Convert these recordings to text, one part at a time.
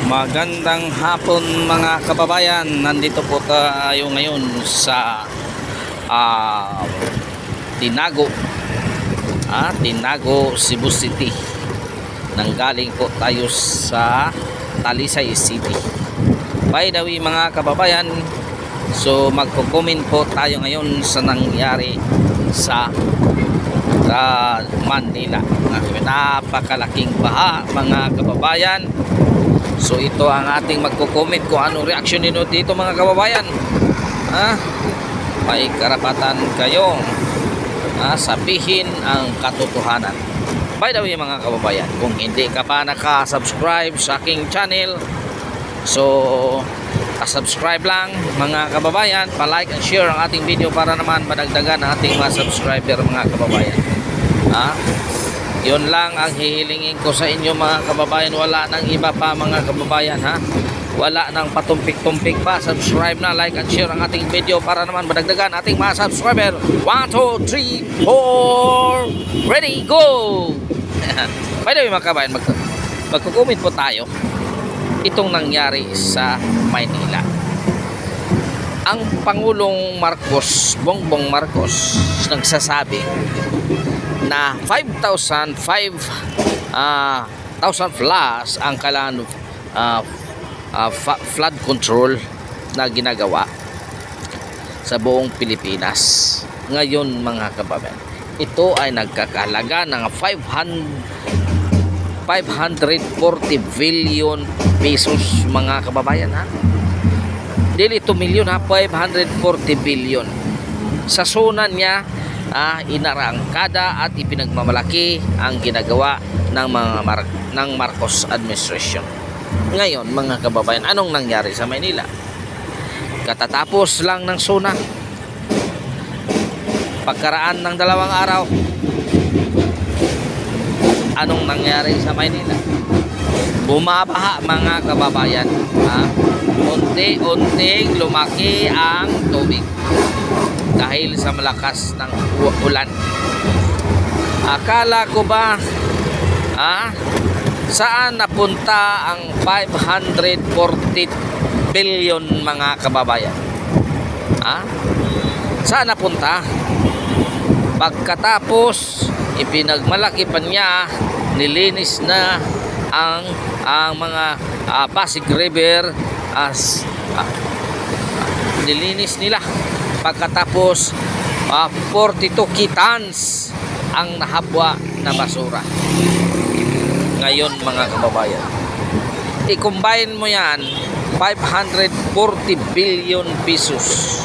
Magandang hapon mga kababayan. Nandito po tayo ngayon sa Tinago, Tinago, Cebu City. Nanggaling po tayo sa Talisay City. By the way mga kababayan, so magko-comment po tayo ngayon sa nangyari sa Manila. Napakalaking baha mga kababayan. So ito ang ating magko-comment kung anong reaction niyo dito mga kababayan. May karapatan kayong sabihin ang katotohanan. By the way mga kababayan, kung hindi ka pa naka-subscribe sa aking channel, so subscribe lang mga kababayan, pa-like and share ang ating video para naman madagdagan ang ating mga subscriber mga kababayan. Yun lang ang hihilingin ko sa inyo mga kababayan. Wala nang iba pa mga kababayan, wala nang patumpik-tumpik pa. Subscribe na, like and share ang ating video para naman madagdagan ating mga subscriber. 1, 2, 3, 4 ready, go! By the way mga kababayan, magko-comment po tayo itong nangyari sa Maynila. Ang Pangulong Marcos, Bongbong Marcos, nagsasabi na 5,000 plus ang kailangan flood control na ginagawa sa buong Pilipinas. Ngayon mga kababayan, ito ay nagkakahalaga ng 540 billion pesos mga kababayan, Dili 2 million, 540 billion. Sa sunan niya, inarangkada at ipinagmamalaki ang ginagawa ng ng Marcos administration. Ngayon mga kababayan, anong nangyari sa Maynila? Katatapos lang ng SONA, pagkaraan ng 2 araw, anong nangyari sa Maynila? Bumabaha mga kababayan, unti-unting lumaki ang tubig dahil sa malakas ng ulan. Akala ko ba saan napunta ang 540 billion mga kababayan? Saan napunta? Pagkatapos ipinagmalaki pa niya, nilinis na ang mga Pasig River, nilinis nila. Pagkatapos 42 kitans ang nahabwa na basura. Ngayon mga kababayan, i-combine mo yan, 540 billion pesos,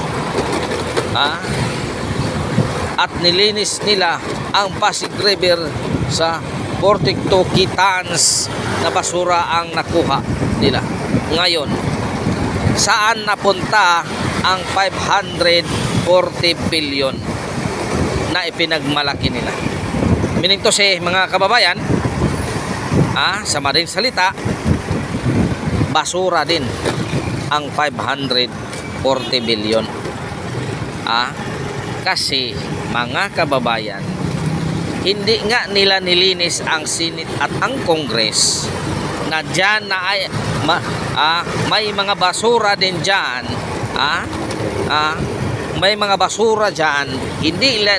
at nilinis nila ang Pasig River sa 42 kitans na basura ang nakuha nila. Ngayon, saan napunta ang 540 billion na ipinagmalaki nila? Meaning to say mga kababayan, sa madaling salita, basura din ang 540 billion. Kasi mga kababayan, hindi nga nila nilinis ang Senate at ang Congress na dyan na ay may mga basura din dyan, may mga basura dyan, hindi nila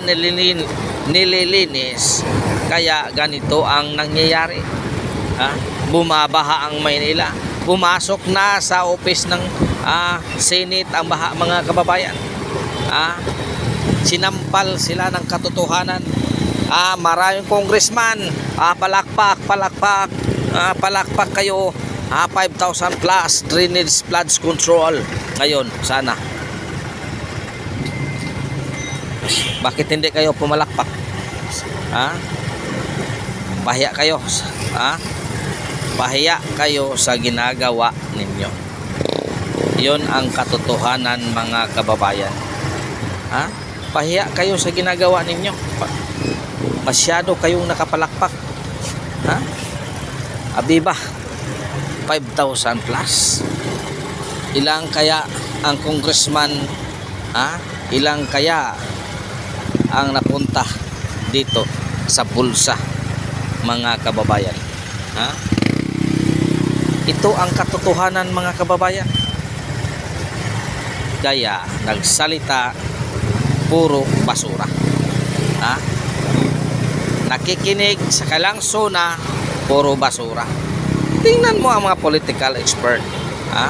nililinis, kaya ganito ang nangyayari. Bumabaha ang Maynila, pumasok na sa office ng Senate ang baha mga kababayan. Sinampal sila ng katotohanan. Maraming congressman, palakpak kayo, 5,000 plus drainage floods control. Ngayon sana, bakit hindi kayo pumalakpak? Pahiya kayo, pahiya kayo sa ginagawa ninyo. Yon ang katotohanan mga kababayan. Pahiya kayo sa ginagawa ninyo. Masyado kayong nakapalakpak. Abiba, 5,000 plus. Ilang kaya ang congressman, ilang kaya ang napunta dito sa bulsa mga kababayan. Ito ang katotohanan mga kababayan. Kaya nagsalita puro basura. Ha? Nakikinig sa kalangsona, puro basura. Tingnan mo ang mga political expert. Ha?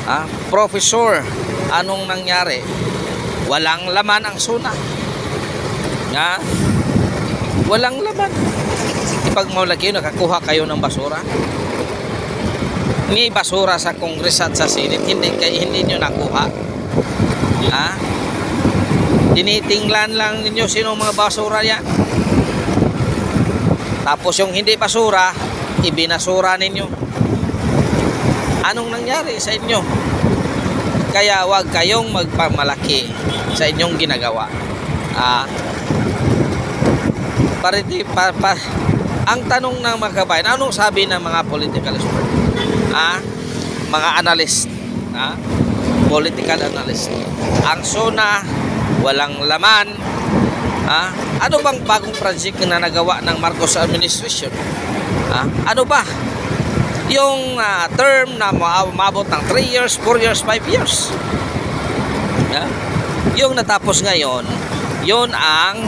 Ha? Professor, anong nangyari? Walang laman ang suna. Ha? Walang laman. Pag maulagi, nakakuha kayo ng basura. May basura sa Congress at sa Senate, hindi nyo nakuha. Ha? Tinitinglan lang ninyo sino mga basura yan. Tapos yung hindi basura, ibinasura ninyo. Anong nangyari sa inyo? Kaya wag kayong magpamalaki sa inyong ginagawa. Ang tanong ng mga kabayan, anong sabi ng mga political expert? Mga analyst, political analyst. Ang SONA, walang laman. Ano bang bagong project na nagawa ng Marcos administration? Ano ba? Yung term na maabot ng 3 years, 4 years, 5 years. Yung natapos ngayon, yun ang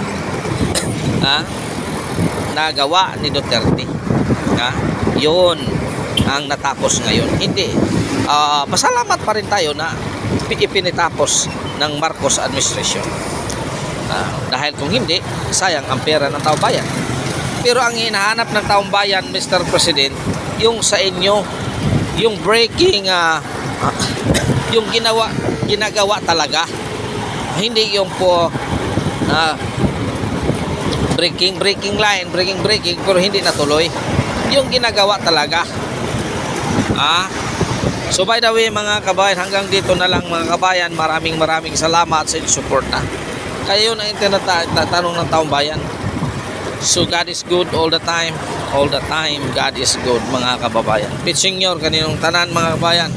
nagawa ni Duterte. Yun ang natapos ngayon. Hindi. Pasalamat pa rin tayo na ipinitapos ng Marcos administration. Dahil kung hindi, sayang ang pera ng taong bayan. Pero ang hinahanap ng taong bayan, Mr. President, yung sa inyo, yung breaking, yung ginagawa talaga. Hindi yung po breaking line, breaking, pero hindi natuloy. Yung ginagawa talaga. So by the way mga kabayan, hanggang dito na lang mga kabayan. Maraming salamat sa inyong suporta. Kaya yun ang tinatanong ng taong bayan. So God is good all the time. All the time God is good mga kababayan. Pitching your kaninong tanan mga kabayan.